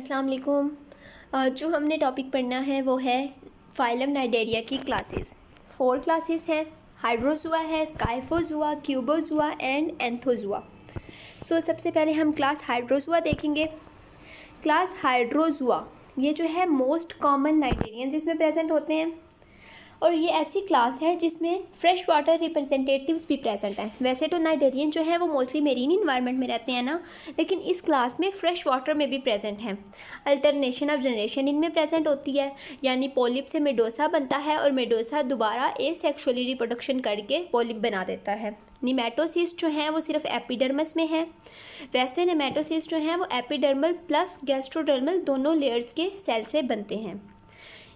अस्सलाम वालेकुम। जो हमने टॉपिक पढ़ना है वो है फाइलम नाइडेरिया की क्लासेस। 4 क्लासेस हैं। हाइड्रोजुआ है, स्काइफोजुआ, क्यूबोजुआ एंड एंथोजुआ। सबसे पहले हम क्लास हाइड्रोजुआ देखेंगे। क्लास हाइड्रोजुआ ये जो है मोस्ट कॉमन नाइडेरियंस इसमें प्रेजेंट होते हैं और ये ऐसी क्लास है जिसमें फ्रेश वाटर रिप्रेजेंटेटिव्स भी प्रेजेंट हैं। वैसे तो नाइडेरियन जो है वो मोस्टली मेरीन इन्वायरमेंट में रहते हैं ना, लेकिन इस क्लास में फ्रेश वाटर में भी प्रेजेंट हैं। अल्टरनेशन ऑफ जनरेशन इनमें प्रेजेंट होती है, यानी पॉलिप से मेडोसा बनता है और मेडोसा दोबारा एसेक्सुअली रिप्रोडक्शन करके पॉलिप बना देता है। निमेटोसिस्ट जो हैं वो सिर्फ एपिडर्मस में है। वैसे नेमेटोसिस्ट जो हैं वो एपिडर्मल प्लस गैस्ट्रोडर्मल दोनों लेयर्स के सेल से बनते हैं।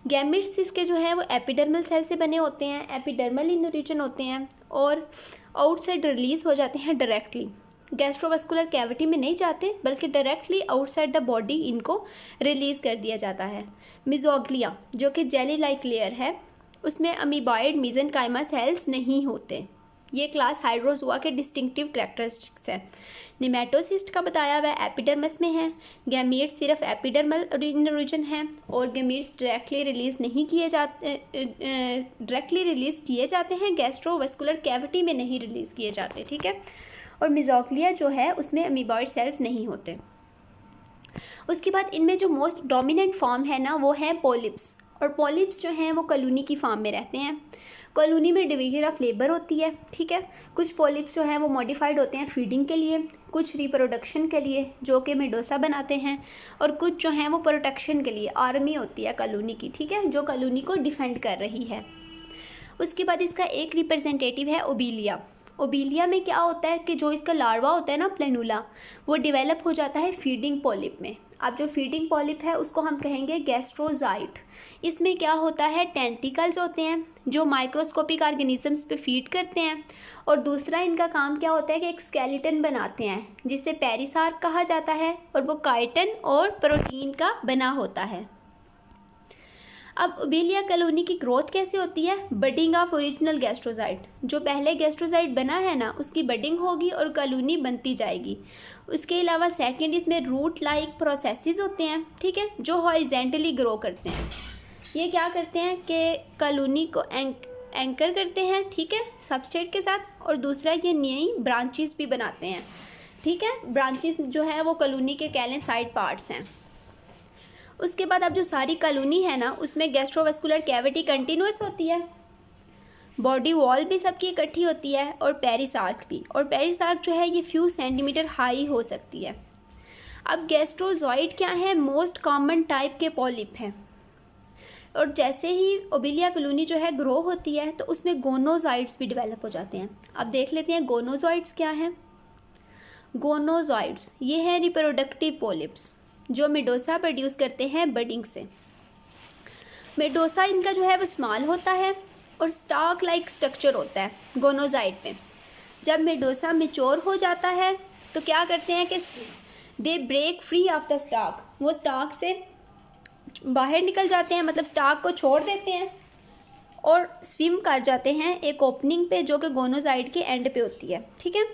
गैमेट्स के जो हैं वो एपिडर्मल सेल से बने होते हैं, एपिडर्मल इन ओरिजिन होते हैं और आउटसाइड रिलीज़ हो जाते हैं डायरेक्टली। गैस्ट्रोवास्कुलर कैविटी में नहीं जाते बल्कि डायरेक्टली आउटसाइड द बॉडी इनको रिलीज़ कर दिया जाता है। मिजोग्लिया जो कि जेली लाइक लेयर है, उसमें अमीबॉइड मेसेनकाइमा सेल्स नहीं होते। ये क्लास हाइड्रोजुआ के डिस्टिंक्टिव कैरेक्टरिस्टिक्स है। निमेटोसिस्ट का बताया हुआ एपिडर्मस में है। गैमीट्स सिर्फ एपिडर्मल ओरिजिन है और गैमीट्स डायरेक्टली रिलीज़ किए जाते हैं, गैस्ट्रोवास्कुलर कैविटी में नहीं रिलीज़ किए जाते, ठीक है। और मिजोग्लिया जो है उसमें अमीबॉइड सेल्स नहीं होते। उसके बाद इनमें जो मोस्ट डोमिनेंट फॉर्म है ना वो है पॉलिप्स, और पॉलिप्स जो हैं वो कॉलोनी की फॉर्म में रहते हैं। कॉलोनी में डिवीजन ऑफ लेबर होती है, ठीक है। कुछ पॉलिप्स जो हैं वो मॉडिफाइड होते हैं फीडिंग के लिए, कुछ रिप्रोडक्शन के लिए जो कि मेडोसा बनाते हैं, और कुछ जो हैं वो प्रोटेक्शन के लिए, आर्मी होती है कॉलोनी की, ठीक है, जो कॉलोनी को डिफेंड कर रही है। उसके बाद इसका एक रिप्रेजेंटेटिव है ओबीलिया। ओबीलिया में क्या होता है कि जो इसका लार्वा होता है ना प्लेनुला, वो डेवलप हो जाता है फीडिंग पॉलिप में। अब जो फीडिंग पॉलिप है उसको हम कहेंगे गैस्ट्रोजाइट। इसमें क्या होता है, टेंटिकल्स होते हैं जो माइक्रोस्कोपिक ऑर्गेनिजम्स पे फीड करते हैं, और दूसरा इनका काम क्या होता है कि एक स्केलेटन बनाते हैं जिसे पेरिसार्क कहा जाता है, और वो काइटिन और प्रोटीन का बना होता है। अब ओबीलिया कॉलोनी की ग्रोथ कैसे होती है, बडिंग ऑफ ओरिजिनल गैस्ट्रोजाइट। जो पहले गैस्ट्रोजाइट बना है ना उसकी बडिंग होगी और कॉलोनी बनती जाएगी। उसके अलावा सेकंड इसमें रूट लाइक प्रोसेसेस होते हैं, ठीक है, जो हॉरिजॉन्टली ग्रो करते हैं। ये क्या करते हैं कि कॉलोनी को एंकर करते हैं, ठीक है, सबस्ट्रेट के साथ, और दूसरा ये नई ब्रांचेस भी बनाते हैं, ठीक है। ब्रांचेस जो है वो कॉलोनी के कहलें साइड पार्ट्स हैं। उसके बाद अब जो सारी कॉलोनी है ना उसमें गैस्ट्रोवास्कुलर कैविटी कंटिन्यूस होती है, बॉडी वॉल भी सबकी इकट्ठी होती है, और पेरिसार्क भी। और पेरिसार्क जो है ये फ्यू सेंटीमीटर हाई हो सकती है। अब गैस्ट्रोजॉइड क्या है, मोस्ट कॉमन टाइप के पॉलिप हैं। और जैसे ही ओबीलिया कॉलोनी जो है ग्रो होती है तो उसमें गोनोजॉइड्स भी डेवलप हो जाते हैं। अब देख लेते हैं गोनोजॉइड्स क्या हैं। गोनोजॉइड्स ये हैं रिप्रोडक्टिव पॉलिप्स जो मेडोसा प्रोड्यूस करते हैं बडिंग से। मेडोसा इनका जो है वो स्मॉल होता है और स्टॉक लाइक स्ट्रक्चर होता है गोनोजाइड में। जब मेडोसा मैच्योर हो जाता है तो क्या करते हैं कि they break free of the stock, वो स्टॉक से बाहर निकल जाते हैं, मतलब स्टॉक को छोड़ देते हैं और स्विम कर जाते हैं एक ओपनिंग पे जो कि गोनोजाइड के एंड पे होती है, ठीक है।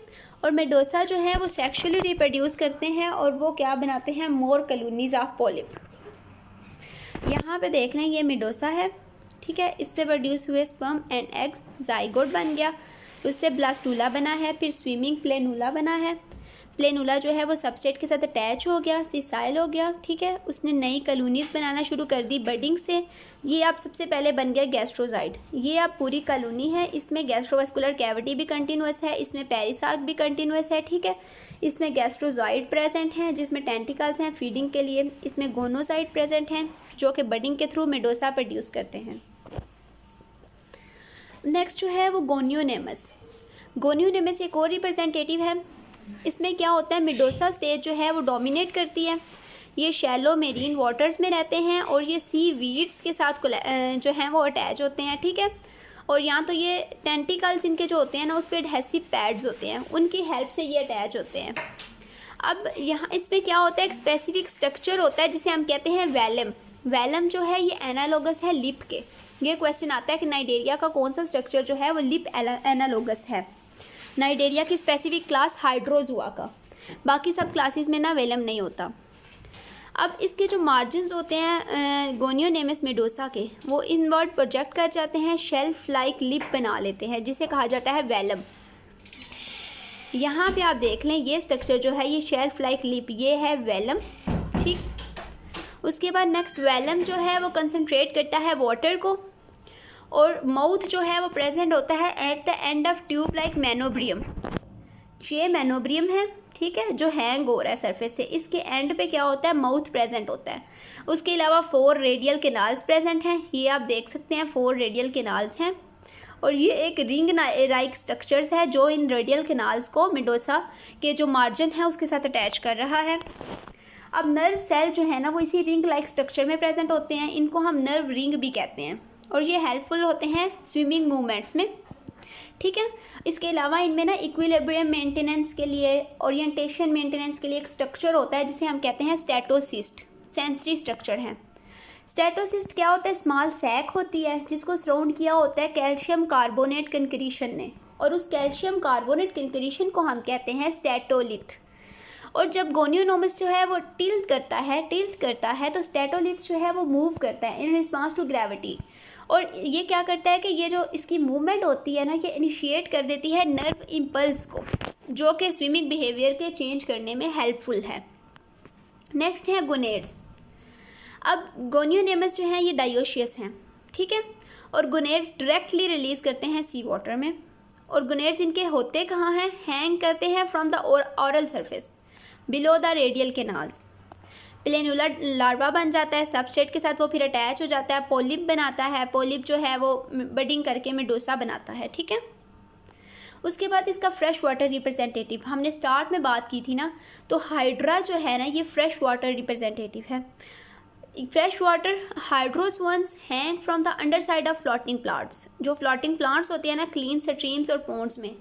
और मेडोसा जो है वो सेक्सुअली रिप्रोड्यूस करते हैं और वो क्या बनाते हैं, मोर कॉलोनीज ऑफ पॉलिप। यहाँ पे देख लें ये मेडोसा है, ठीक है, इससे प्रोड्यूस हुए स्पर्म एंड एग्स, जाइगोट बन गया, उससे ब्लास्टूला बना है, फिर स्विमिंग प्लेनुला बना है। प्लेनुला जो है वो सबस्ट्रेट के साथ अटैच हो गया, सिसाइल हो गया, ठीक है, उसने नई कॉलोनीज बनाना शुरू कर दी बडिंग से। ये आप सबसे पहले बन गया गैस्ट्रोजाइड। ये आप पूरी कॉलोनी है, इसमें गैस्ट्रोवास्कुलर कैविटी भी कंटिन्यूस है, इसमें पेरिसार्क भी कंटिन्यूस है, ठीक है। इसमें गैस्ट्रोजाइड प्रेजेंट हैं जिसमें टेंटिकल्स हैं फीडिंग के लिए। इसमें गोनोजाइड प्रेजेंट हैं जो कि बडिंग के थ्रू मेडोसा प्रोड्यूस करते हैं। नेक्स्ट जो है वो गोनियोनेमस। गोनियोनेमस एक और रिप्रेजेंटेटिव है। इसमें क्या होता है, मेडोसा स्टेज जो है वो डोमिनेट करती है। ये शैलो मेरीन वाटर्स में रहते हैं और ये सी वीड्स के साथ जो हैं वो अटैच होते हैं, ठीक है। और यहाँ तो ये टेंटिकल्स इनके जो होते हैं ना उस पर एडहेसिव पैड्स होते हैं, उनकी हेल्प से ये अटैच होते हैं। अब यहाँ इसमें क्या होता है, एक स्पेसिफिक स्ट्रक्चर होता है जिसे हम कहते हैं वैलम। वैलम जो है ये एनालोगस है लिप के। ये क्वेश्चन आता है कि नाइडेरिया का कौन सा स्ट्रक्चर जो है वो लिप एनालोगस है। नाइडेरिया की स्पेसिफिक क्लास हाइड्रोजुआ का, बाकी सब क्लासेस में ना वेलम नहीं होता। अब इसके जो मार्जिन्स होते हैं गोनियोनेमस मेडोसा के, वो इनवर्ड प्रोजेक्ट कर जाते हैं, शेल्फ लाइक लिप बना लेते हैं, जिसे कहा जाता है वेलम। यहाँ पे आप देख लें ये स्ट्रक्चर जो है ये शेल्फ लाइक लिप, ये है वेलम, ठीक। उसके बाद नेक्स्ट वेलम जो है वो कंसंट्रेट करता है वाटर को, और माउथ जो है वो प्रेजेंट होता है at the end of tube like manubrium. ये मेनोब्रियम है, ठीक है, जो हैंग हो रहा है सरफेस से, इसके एंड पे क्या होता है, माउथ प्रेजेंट होता है। उसके अलावा 4 रेडियल कैनाल्स प्रेजेंट हैं, ये आप देख सकते हैं 4 रेडियल कैनाल्स हैं, और ये एक रिंग लाइक स्ट्रक्चर्स है जो इन रेडियल कैनाल्स को मेडोसा के जो मार्जिन है उसके साथ अटैच कर रहा है। अब नर्व सेल जो है ना वो इसी रिंग लाइक स्ट्रक्चर में प्रेजेंट होते हैं, इनको हम नर्व रिंग भी कहते हैं, और ये हेल्पफुल होते हैं स्विमिंग मूवमेंट्स में, ठीक है। इसके अलावा इनमें ना इक्विलिब्रियम मेंटेनेंस के लिए, ओरिएंटेशन मेंटेनेंस के लिए एक स्ट्रक्चर होता है जिसे हम कहते हैं स्टेटोसिस्ट, सेंसरी स्ट्रक्चर है। स्टेटोसिस्ट क्या होता है, स्मॉल सैक होती है जिसको सराउंड किया होता है कैल्शियम कार्बोनेट कंक्रीशन ने, और उस कैल्शियम कार्बोनेट कंक्रीशन को हम कहते हैं स्टेटोलिथ। और जब गोनियोनोमस जो है वो टिल्ट करता है तो स्टेटोलिथ जो है वो मूव करता है इन रिस्पॉन्स टू ग्रेविटी, और ये क्या करता है कि ये जो इसकी मूवमेंट होती है ना ये इनिशिएट कर देती है नर्व इम्पल्स को, जो कि स्विमिंग बिहेवियर के चेंज करने में हेल्पफुल है। नेक्स्ट है गोनेड्स। अब गोनियोनेमस जो है ये डायोशियस हैं, ठीक है, और गोनेड्स डायरेक्टली रिलीज करते हैं सी वाटर में, और गोनेड्स इनके होते कहाँ हैं, हैंग करते हैं from the oral surface below the radial canals. Planula larva बन जाता है, सबस्ट्रेट के साथ वो फिर अटैच हो जाता है, पोलिप बनाता है, पोलिप जो है वो बडिंग करके मेडोसा बनाता है, ठीक है। उसके बाद इसका फ्रेश वाटर रिप्रेजेंटेटिव, हमने स्टार्ट में बात की थी ना, तो हाइड्रा जो है ना ये फ्रेश वाटर रिप्रेजेंटेटिव है। Fresh water hydras once hang from the underside of floating plants, जो फ्लोटिंग प्लांट्स होते हैं ना क्लीन स्ट्रीम्स और पोन्ड्स में,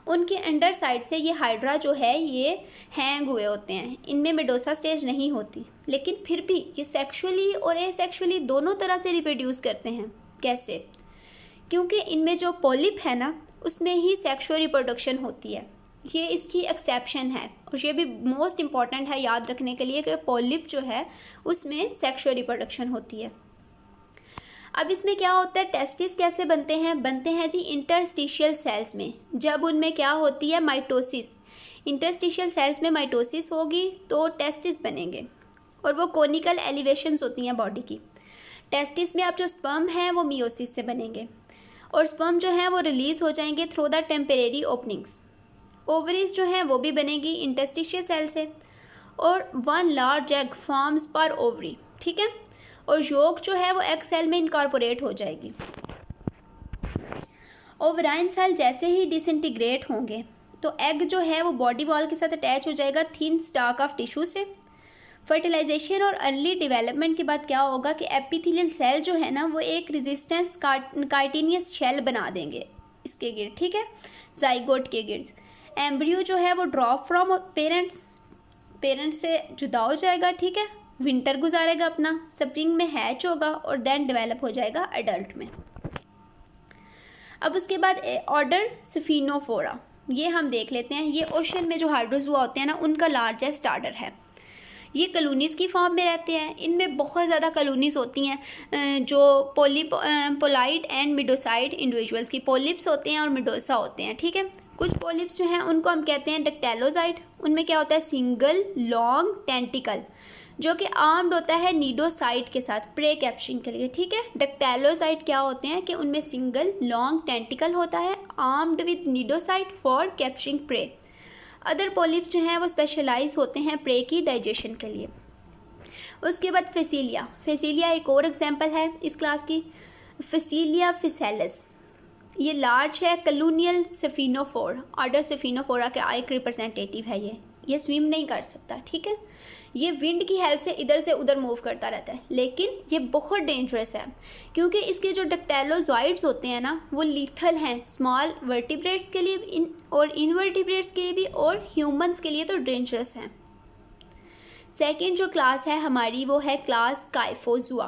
उनके अंडर साइड से ये हाइड्रा जो है ये हैंग हुए होते हैं। इनमें मेडोसा स्टेज नहीं होती, लेकिन फिर भी ये सेक्सुअली और एसेक्सुअली दोनों तरह से रिप्रोड्यूस करते हैं। कैसे? क्योंकि इनमें जो पॉलिप है ना उसमें ही सेक्सुअल रिप्रोडक्शन होती है, ये इसकी एक्सेप्शन है, और ये भी मोस्ट इम्पॉर्टेंट है याद रखने के लिए कि पॉलिप जो है उसमें सेक्सुअल रिप्रोडक्शन होती है। अब इसमें क्या होता है, टेस्टिस कैसे बनते हैं जी इंटरस्टिशियल सेल्स में, जब उनमें क्या होती है माइटोसिस, इंटरस्टिशियल सेल्स में माइटोसिस होगी तो टेस्टिस बनेंगे, और वो कोनिकल एलिवेशंस होती हैं बॉडी की। टेस्टिस में अब जो स्पर्म है वो मियोसिस से बनेंगे, और स्पर्म जो है वो रिलीज़ हो जाएंगे through the temporary openings. Ovaries जो हैं वो भी बनेगी इंटरस्टिशियल सेल से, और 1 लार्ज एग फॉर्म्स पर ओवरी, ठीक है, और योग जो है वो एग सेल में इनकॉर्पोरेट हो जाएगी। ओवराइन सेल जैसे ही डिसइंटीग्रेट होंगे तो एग जो है वो बॉडी वॉल के साथ अटैच हो जाएगा थिन स्टाक ऑफ टिश्यू से। फर्टिलाइजेशन और अर्ली डेवलपमेंट के बाद क्या होगा कि एपिथेलियल सेल जो है ना वो एक रेजिस्टेंस काइटिनियस शेल बना देंगे इसके गिर्द, ठीक है, जाइगोट के गिर्द। एम्ब्रियो जो है वो ड्रॉप फ्रॉम पेरेंट्स से जुदा हो जाएगा, ठीक है, विंटर गुजारेगा अपना, स्प्रिंग में हैच होगा और देन डेवलप हो जाएगा एडल्ट में। अब उसके बाद ऑर्डर स्फिनोफोरा, ये हम देख लेते हैं। ये ओशन में जो हाइड्रोजोआ होते हैं ना उनका लार्जेस्ट ऑर्डर है। ये कॉलोनीज़ की फॉर्म में रहते हैं, इनमें बहुत ज़्यादा कॉलोनीज़ होती हैं जो पोलाइड एंड मिडोसाइड इंडिविजुअल्स की, पोलिप्स होते हैं और मिडोसा होते हैं, ठीक है। कुछ पोलिप्स जो हैं उनको हम कहते हैं डक्टेलोजाइड, उनमें क्या होता है सिंगल लॉन्ग टेंटिकल जो कि आर्म्ड होता है नीडोसाइड के साथ प्रे कैप्चरिंग के लिए, ठीक है। डक्टेलोजाइड क्या होते हैं कि उनमें सिंगल लॉन्ग टेंटिकल होता है armed with cnidocyte for capturing prey. Other polyps जो हैं वो स्पेशलाइज होते हैं प्रे की डाइजेशन के लिए। उसके बाद फेसिलिया एक और एग्जांपल है इस क्लास की, फेसिलिया फिसेलस, ये लार्ज है कॉलोनियल स्फिनोफोर, ऑर्डर स्फिनोफोरा का एक रिप्रेजेंटेटिव है। ये स्विम नहीं कर सकता, ठीक है, ये विंड की हेल्प से इधर से उधर मूव करता रहता है, लेकिन ये बहुत डेंजरस है क्योंकि इसके जो डक्टेलोजॉइड्स होते हैं ना वो लीथल हैं स्मॉल वर्टिब्रेट्स के लिए और इनवर्टिब्रेट्स के लिए भी, और ह्यूमंस के लिए तो डेंजरस हैं। सेकेंड जो क्लास है हमारी वो है क्लास काइफोजुआ।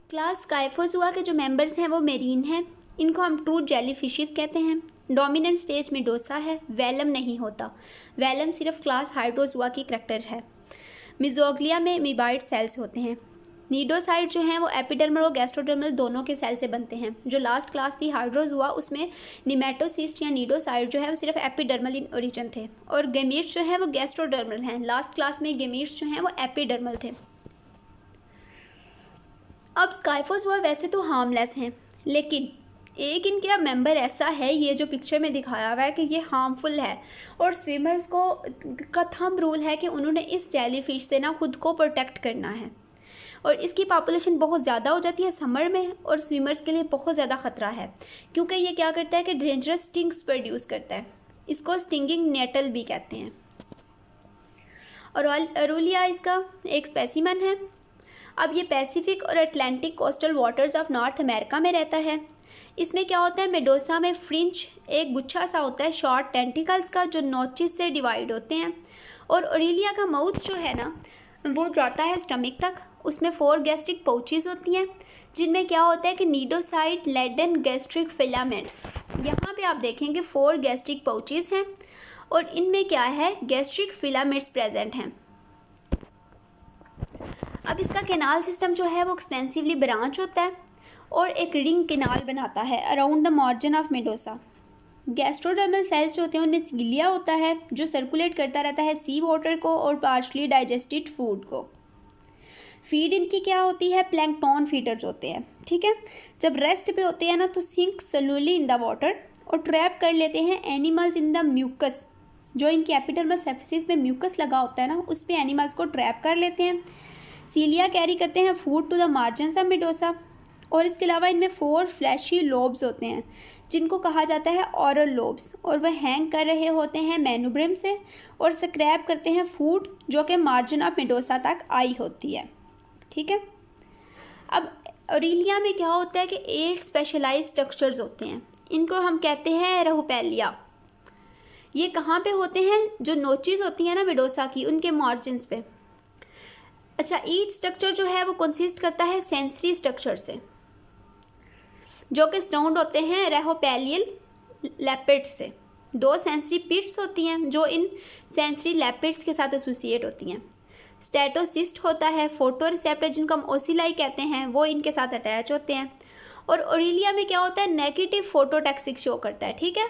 क्लास काइफोजुआ के जो मेंबर्स हैं वो मेरीन हैं, इनको हम ट्रू जेलीफिशेस कहते हैं। डोमिनेंट स्टेज में डोसा है, वेलम नहीं होता, वेलम सिर्फ क्लास हाइड्रोजुआ की करैक्टर है। मिजोग्लिया में अमीबाइड सेल्स होते हैं। नीडोसाइट जो हैं वो एपिडर्मल और गैस्ट्रोडर्मल दोनों के सेल से बनते हैं। जो लास्ट क्लास थी हाइड्रोजुआ, उसमें निमेटोसिस्ट या नीडोसाइट जो है वो सिर्फ एपिडर्मल इन ओरिजिन थे, और गेमीट्स जो है वो गैस्ट्रोडर्मल हैं। लास्ट क्लास में गेमीट्स जो हैं वो एपिडर्मल थे। अब स्काइफोजुआ वैसे तो हार्मलेस हैं, लेकिन एक इनका मेंबर ऐसा है, ये जो पिक्चर में दिखाया हुआ है, कि ये हार्मफुल है, और स्विमर्स को का थंब रूल है कि उन्होंने इस जेलीफिश से ना खुद को प्रोटेक्ट करना है। और इसकी पॉपुलेशन बहुत ज़्यादा हो जाती है समर में, और स्विमर्स के लिए बहुत ज़्यादा ख़तरा है, क्योंकि ये क्या करता है कि डेंजरस स्टिंग्स प्रोड्यूस करता है। इसको स्टिंगिंग नेटल भी कहते हैं। और अरूलिया इसका एक स्पेसिमन है। अब ये पैसिफिक और Atlantic coastal waters of north America में रहता है। इसमें क्या होता है, मेडोसा में फ्रिंज एक गुच्छा सा होता है शॉर्ट टेंटिकल्स का, जो नोचिस से डिवाइड होते हैं। और ओरेलिया का माउथ जो है ना वो जाता है स्टमक तक। उसमें 4 गैस्ट्रिक पाउचेस होती हैं, जिनमें क्या होता है कि नीडोसाइट लेडन गैस्ट्रिक फिलामेंट्स। यहाँ पे आप देखेंगे 4 गैस्ट्रिक पाउचेस हैं, और इनमें क्या है, गैस्ट्रिक फिलामेंट्स प्रेजेंट हैं। अब इसका कैनाल सिस्टम जो है वो एक्सटेंसिवली ब्रांच होता है और एक रिंग कैनाल बनाता है around the margin of medusa. Gastrodermal cells जो होते हैं उनमें सीलिया होता है, जो सर्कुलेट करता रहता है सी वाटर को और पार्शली डाइजेस्टेड फूड को। फीड इनकी क्या होती है, प्लैंकटन फीडर्स होते हैं, ठीक है। जब रेस्ट पे होते हैं ना तो sink slowly in the water और ट्रैप कर लेते हैं एनिमल्स इन द म्यूकस। जो इनकी एपिडर्मल सरफेसिस में म्यूकस लगा होता है ना, उस पे एनिमल्स को ट्रैप कर लेते हैं। सीलिया कैरी करते हैं food to the margins of medusa. और इसके अलावा इनमें 4 फ्लैशी लोब्स होते हैं, जिनको कहा जाता है ऑरल लोब्स, और वह हैंग कर रहे होते हैं मैनुब्रिम से और स्क्रैप करते हैं फूड जो कि मार्जिन ऑफ मेडोसा तक आई होती है, ठीक है। अब ओरेलिया में क्या होता है कि 8 स्पेशलाइज्ड स्ट्रक्चर्स होते हैं, इनको हम कहते हैं रहुपेलिया। ये कहाँ पे होते हैं, जो नोचिस होती हैं ना मेडोसा की, उनके मार्जिन्स पे। अच्छा, ईच स्ट्रक्चर जो है वो कंसिस्ट करता है सेंसरी स्ट्रक्चर से, जो कि सराउंड होते हैं रेहोपेलियल लैपिड्स से। 2 सेंसरी पिट्स होती हैं जो इन सेंसरी लैपिड्स के साथ एसोसिएट होती हैं। स्टेटोसिस्ट होता है, फोटो रिसेप्टर जिनको हम ओसिलाई कहते हैं, वो इनके साथ अटैच होते हैं। और ओरेलिया में क्या होता है, नेगेटिव फोटोटैक्सिक शो करता है, ठीक है,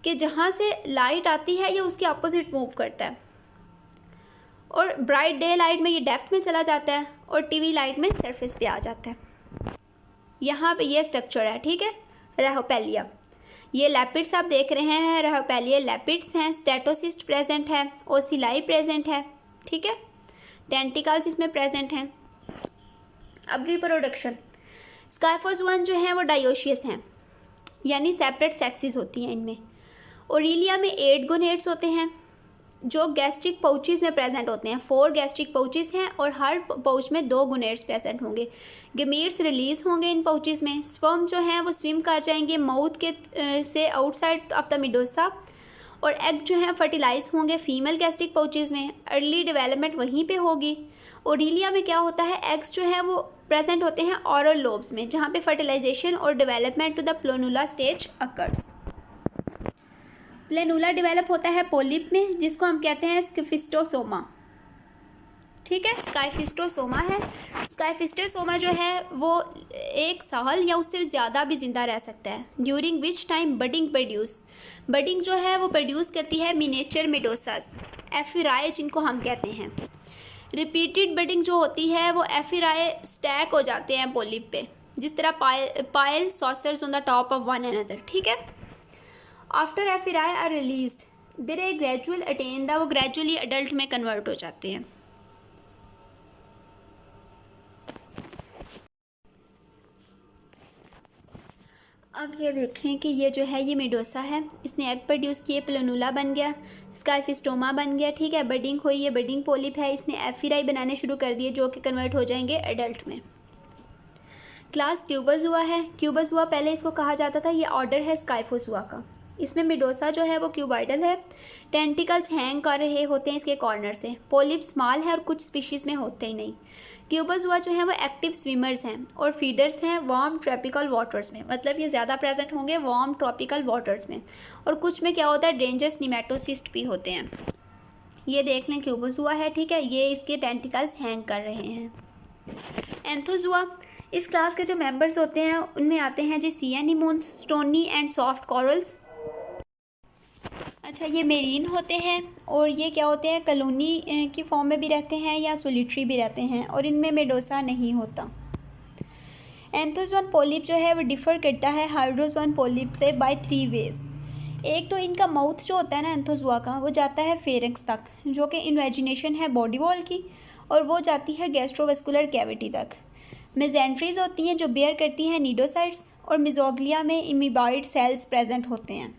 कि जहाँ से लाइट आती है ये उसके अपोजिट मूव करता है। और ब्राइट डे लाइट में ये डेप्थ में चला जाता है और टीवी लाइट में सरफेस पे आ जाता है। यहाँ पे ये स्ट्रक्चर है, ठीक है, रेहोपेलिया। ये लैपिड्स आप देख रहे हैं, रेहोपेलियल लैपिड्स हैं। स्टेटोसिस्ट प्रेजेंट है, ओसिलाई प्रेजेंट है, ठीक है, टेंटिकल्स इसमें प्रेजेंट हैं। अब रिप्रोडक्शन, स्काइफोजुआन जो हैं वो डायोशियस हैं, यानी सेपरेट सेक्सेस होती हैं इनमें। ओरेलिया में 8 गोनेड्स होते हैं जो गैस्ट्रिक पाउचेस में प्रेजेंट होते हैं। 4 गैस्ट्रिक पाउचेस हैं और हर पाउच में 2 गोनेड्स प्रेजेंट होंगे। गेमीट्स रिलीज होंगे इन पाउचेस में। स्पर्म जो हैं वो स्विम कर जाएंगे माउथ के से आउटसाइड ऑफ द मेडोसा, और एग जो हैं फर्टिलाइज होंगे फीमेल गैस्ट्रिक पाउचेस में। अर्ली डेवलपमेंट वहीं पे होगी। ओरेलिया में क्या होता है, एग्स जो हैं वो प्रेजेंट होते हैं ऑरल लोब्स में, जहाँ पे फर्टिलाइजेशन और development to the planula stage occurs. Planula develop होता है पोलिप में, जिसको हम कहते हैं स्काइफिस्टोसोमा, ठीक है, स्काइफिस्टोसोमा है। स्काइफिस्टोसोमा जो है वो 1 साल या उससे ज़्यादा भी ज़िंदा रह सकता है। ड्यूरिंग विच टाइम बडिंग जो है वो प्रोड्यूस करती है मिनिएचर मेडोसास, एफिराए जिनको हम कहते हैं। रिपीटेड बडिंग जो होती है वो एफिराए स्टैक हो जाते हैं पोलिप पे, जिस तरह pile saucers on the top of one another, ठीक है। After ephyrae are released they gradual attain the, वो ग्रेजुअली अडल्ट में कन्वर्ट हो जाते हैं। अब ये देखें कि ये जो है ये मेडोसा है, इसने एग प्रोड्यूस किए, प्लेनुला बन गया, स्काइफिस्टोमा बन गया, ठीक है, बडिंग हुई, ये बडिंग पोलिप है, इसने एफिराई बनाने शुरू कर दिए जो कि कन्वर्ट हो जाएंगे एडल्ट में। क्लास क्यूबोजुआ है। क्यूबोजुआ पहले इसको कहा जाता था, ये ऑर्डर है स्काइफोजुआ का। इसमें मेडोसा जो है वो क्यूबाइडल है, टेंटिकल्स हैंग कर रहे होते हैं इसके कॉर्नर से। पोलिप स्मॉल है और कुछ स्पीशीज़ में होते ही नहीं। क्यूबोजुआ जो है वो एक्टिव स्विमर्स हैं और फीडर्स हैं वार्म ट्रॉपिकल वाटर्स में, मतलब ये ज़्यादा प्रेजेंट होंगे वार्म ट्रॉपिकल वाटर्स में। और कुछ में क्या होता है, डेंजरस निमेटोसिस्ट भी होते हैं। ये देख लें क्यूबोजुआ है, ठीक है, ये इसके टेंटिकल्स हैंग कर रहे हैं। एंथोजुआ, इस क्लास के जो मेंबर्स होते हैं उनमें आते हैं जी सी एनीमोन्स, स्टोनी एंड सॉफ्ट कॉरल्स। अच्छा, ये मेरीन होते हैं और ये क्या होते हैं, कॉलोनी की फॉर्म में भी रहते हैं या सोलिटरी भी रहते हैं, और इनमें मेडोसा नहीं होता। एंथोजोन पॉलिप जो है वो डिफ़र करता है हाइड्रोजोन पॉलिप से बाय 3 वेज। एक तो इनका माउथ जो होता है ना एंथोजुआ का, वो जाता है फेरिंक्स तक, जो कि इन्वेजिनेशन है बॉडी वॉल की, और वो जाती है गैस्ट्रोवेस्कुलर कैविटी तक। मेजेंट्रीज होती हैं जो बेयर करती हैं नीडोसाइट्स, और मिजोग्लिया में इमीबॉइड सेल्स प्रेजेंट होते हैं।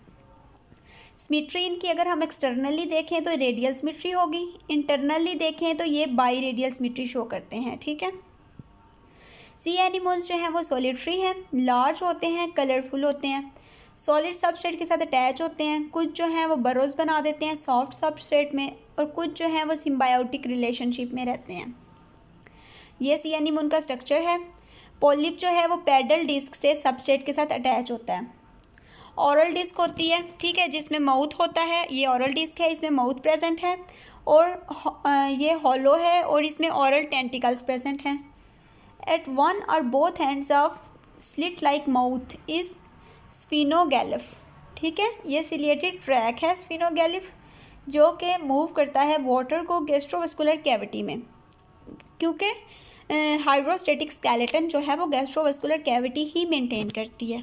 सिमेट्री इनकी अगर हम एक्सटर्नली देखें तो रेडियल सिमेट्री होगी, इंटरनली देखें तो ये बाई रेडियल सिमेट्री शो करते हैं, ठीक है। सी एनिमल्स जो हैं वो सोलिटरी हैं, लार्ज होते हैं, कलरफुल होते हैं, सॉलिड सबस्ट्रेट के साथ अटैच होते हैं, कुछ जो हैं वो बरोज बना देते हैं सॉफ्ट सबस्ट्रेट में, और कुछ जो हैं वो सिम्बायोटिक रिलेशनशिप में रहते हैं। ये सी एनिमल का स्ट्रक्चर है। पॉलिप जो है वो पैडल डिस्क से सबस्ट्रेट के साथ अटैच होता है। ऑरल डिस्क होती है, ठीक है, जिसमें माउथ होता है, ये ऑरल डिस्क है, इसमें माउथ प्रेजेंट है, और ये हॉलो है और इसमें ऑरल टेंटिकल्स प्रेजेंट हैं। At one or both ends of slit like mouth is siphonoglyph, ठीक है, ये सिलिएटेड ट्रैक है स्फिनोगैलिफ, जो कि मूव करता है वाटर को गैस्ट्रोवेस्कुलर कैविटी में, क्योंकि हाइड्रोस्टेटिक स्केलेटन जो है वो गैस्ट्रोवेस्कुलर कैविटी ही मेंटेन करती है।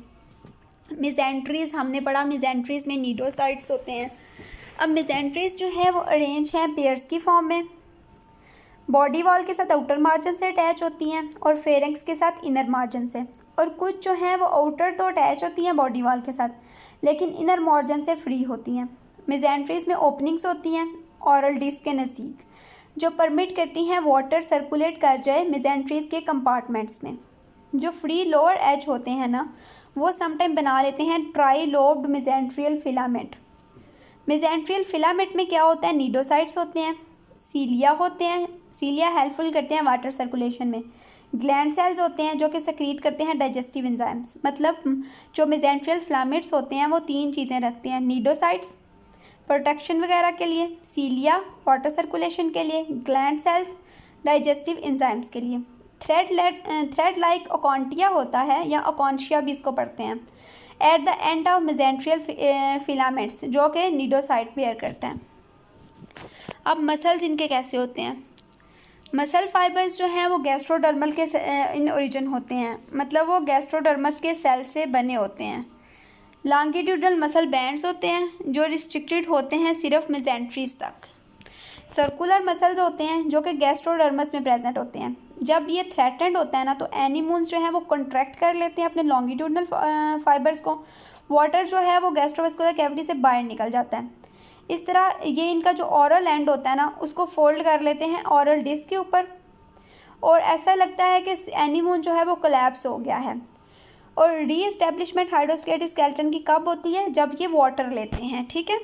मिजेंट्रीज हमने पढ़ा, मिजेंट्रीज में नीडोसाइट्स होते हैं। अब मिजेंट्रीज जो है वो अरेंज हैं पेयर्स की फॉर्म में, बॉडी वॉल के साथ आउटर मार्जिन से अटैच होती हैं और फेरिंक्स के साथ इनर मार्जिन से, और कुछ जो हैं वो आउटर तो अटैच होती हैं बॉडी वॉल के साथ, लेकिन इनर मार्जिन से फ्री होती हैं। मिजेंट्रीज में ओपनिंग्स होती हैं ऑरल डिस्क के नज़दीक, जो परमिट करती हैं वाटर सर्कुलेट कर जाए मिजेंट्रीज के कंपार्टमेंट्स में। जो फ्री लोअर एज होते हैं ना, वो समटाइम बना लेते हैं try lobed mesenterial filament. Mesenterial filament में क्या होता है, नीडोसाइट्स होते हैं, सीलिया होते हैं, सीलिया हेल्पफुल करते हैं वाटर सर्कुलेशन में, ग्लैंड सेल्स होते हैं जो कि सेक्रीट करते हैं डाइजेस्टिव एंजाइम्स। मतलब जो मिजेंट्रियल फिलामेंट्स होते हैं वो 3 चीज़ें रखते हैं, नीडोसाइट्स प्रोटेक्शन वगैरह के लिए, सीलिया वाटर सर्कुलेशन के लिए, ग्लैंड सेल्स डाइजेस्टिव एंजाइम्स के लिए। थ्रेड लाइक ओकॉन्टिया होता है, या ओकॉन्शिया भी इसको पढ़ते हैं, eight the end of mesenterial filaments, जो कि नीडोसाइट बेयर करते हैं। अब मसल्स इनके कैसे होते हैं। मसल फाइबर्स जो हैं वो गैस्ट्रोडर्मल के इन ओरिजिन होते हैं, मतलब वो गैस्ट्रोडर्मस के सेल से बने होते हैं। लॉन्गिट्यूडनल मसल बैंड्स होते हैं जो रिस्ट्रिक्टेड होते हैं सिर्फ मेजेंट्रीज तक। सर्कुलर मसल्स होते हैं जो कि गैस्ट्रोडर्मस में प्रेजेंट होते हैं। जब ये थ्रेटेंड होता है ना, तो एनिमल्स जो हैं वो कॉन्ट्रैक्ट कर लेते हैं अपने लॉन्गिट्यूडनल फाइबर्स को, वाटर जो है वो गैस्ट्रोवेस्कुलर कैविटी से बाहर निकल जाता है। इस तरह ये इनका जो ऑरल एंड होता है ना, उसको फोल्ड कर लेते हैं ऑरल डिस्क के ऊपर, और ऐसा लगता है कि एनिमल जो है वो कोलैप्स हो गया है। और री एस्टेब्लिशमेंट हाइड्रोस्केलेटल स्केलेटन की कब होती है, जब ये वाटर लेते हैं, ठीक है।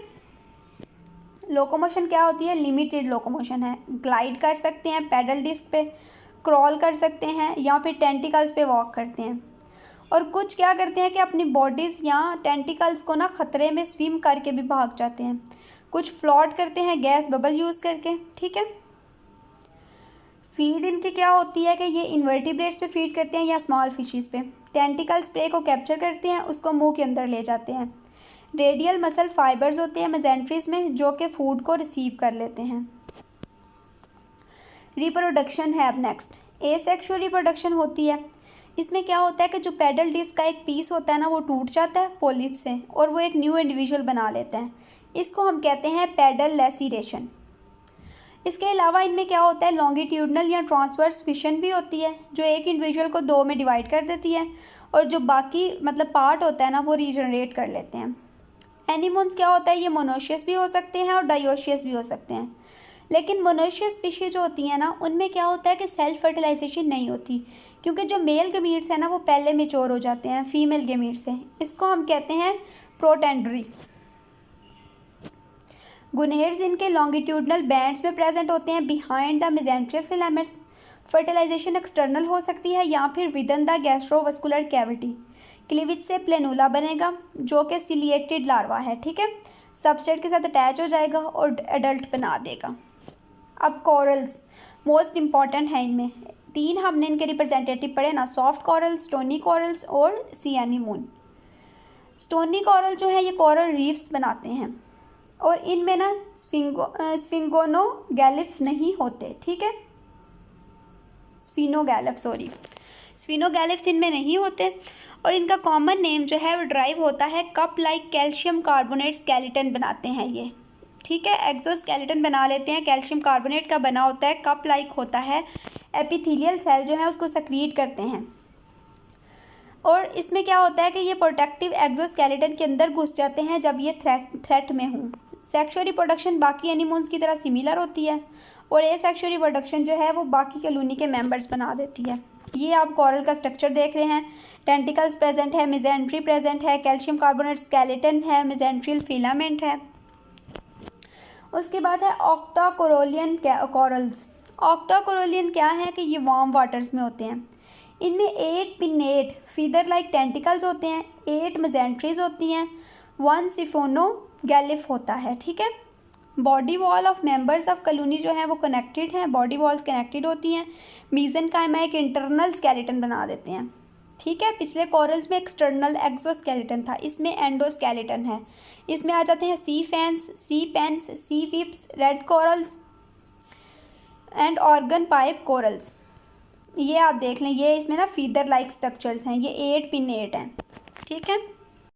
लोकोमोशन क्या होती है, लिमिटेड लोकोमोशन है, ग्लाइड कर सकते हैं पैडल डिस्क पे, क्रॉल कर सकते हैं, या फिर टेंटिकल्स पे वॉक करते हैं। और कुछ क्या करते हैं कि अपनी बॉडीज़ या टेंटिकल्स को ना ख़तरे में स्विम करके भी भाग जाते हैं। कुछ फ्लॉट करते हैं गैस बबल यूज़ करके, ठीक है। फीड इनकी क्या होती है कि ये इन्वर्टिब्रेट्स पे फीड करते हैं या स्मॉल फिशेस पे। टेंटिकल्स प्रे को कैप्चर करते हैं, उसको मुंह के अंदर ले जाते हैं। रेडियल मसल फाइबर्स होते हैं मेजेंट्रीज में, जो कि फूड को रिसीव कर लेते हैं। रिप्रोडक्शन है अब नेक्स्ट। एसेक्सुअल रिप्रोडक्शन होती है। इसमें क्या होता है कि जो पैडल डिस्क का एक पीस होता है ना, वो टूट जाता है पॉलिप से, और वो एक न्यू इंडिविजुअल बना लेता है। इसको हम कहते हैं पैडल लैसिरेशन। इसके अलावा इनमें क्या होता है, लॉन्गिट्यूडनल या ट्रांसवर्स फिशन भी होती है, जो एक इंडिविजुअल को 2 में डिवाइड कर देती है, और जो बाकी मतलब पार्ट होता है ना, वो रीजनरेट कर लेते हैं। एनिमल्स क्या होता है, ये मोनोशियस भी हो सकते हैं और डायोशियस भी हो सकते हैं। लेकिन मोनोशियस स्पीशीज जो होती हैं ना, उनमें क्या होता है कि सेल्फ फर्टिलाइजेशन नहीं होती, क्योंकि जो मेल गमीट्स हैं ना, वो पहले मेच्योर हो जाते हैं फीमेल गमीट से। इसको हम कहते हैं प्रोटेंडरी। गुनेड्स इनके लॉन्गिट्यूडनल बैंड्स में प्रेजेंट होते हैं behind the mesenterial filaments. Fertilization external हो सकती है या फिर within the gastrovascular cavity. Cleavage से प्लेनुला बनेगा, जो कि सिलिएटेड लार्वा है, ठीक है। सबस्ट्रेट के साथ अटैच हो जाएगा और एडल्ट बना देगा। अब कॉरल्स मोस्ट इम्पॉर्टेंट है, इनमें 3 हमने इनके रिप्रेजेंटेटिव पढ़े ना, सॉफ्ट कॉरल्स, स्टोनी कॉरल्स और सी एनीमोन। स्टोनी कॉरल जो है ये कॉरल रीफ्स बनाते हैं और इनमें ना स्फिंगोनोगैलिफ नहीं होते, ठीक है, स्फिनोगैलिफ्स इनमें नहीं होते और इनका कॉमन नेम जो है वो ड्राइव होता है cup like calcium carbonate skeleton बनाते हैं ये, ठीक है, एक्सोस्केलेटन बना लेते हैं, कैल्शियम कार्बोनेट का बना होता है, कप लाइक होता है, एपिथेलियल सेल जो है उसको सक्रीट करते हैं और इसमें क्या होता है कि ये प्रोटेक्टिव एक्सोस्केलेटन के अंदर घुस जाते हैं जब ये थ्रेट में हों। सेक्सुअल रिप्रोडक्शन बाकी एनिमल्स की तरह सिमिलर होती है और ये सेक्सुअल रिप्रोडक्शन जो है वो बाकी कॉलोनी के मेंबर्स बना देती है। ये आप कॉरल का स्ट्रक्चर देख रहे हैं, टेंटिकल्स प्रेजेंट है, मेजेंट्री प्रेजेंट है, कैल्शियम कार्बोनेट स्केलेटन है, मेजेंट्रियल फिलामेंट है। उसके बाद है ऑक्टाकोरोलियन कॉरल्स। ऑक्टाकोरोलियन क्या है कि ये वार्म वाटर्स में होते हैं, इनमें 8 पिन्नेट फीदर लाइक टेंटिकल्स होते हैं, 8 मेजेंट्रीज होती हैं, 1 सिफोनोगैलिफ होता है, ठीक है। Body wall of members of colony जो है वो कनेक्टेड हैं, बॉडी वॉल्स कनेक्टेड होती हैं, मीजेनकाइमा एक इंटरनल स्केलेटन बना देते हैं, ठीक है। पिछले कॉरल्स में एक्सटर्नल एक्सोस्केलेटन था, इसमें एंडोस्केलेटन है। इसमें आ जाते हैं sea fans, sea pens, sea whips, red corals and organ pipe corals. ये आप देख लें, ये इसमें ना फीदर लाइक स्ट्रक्चर्स हैं, ये 8 पिन्नेट हैं, ठीक है।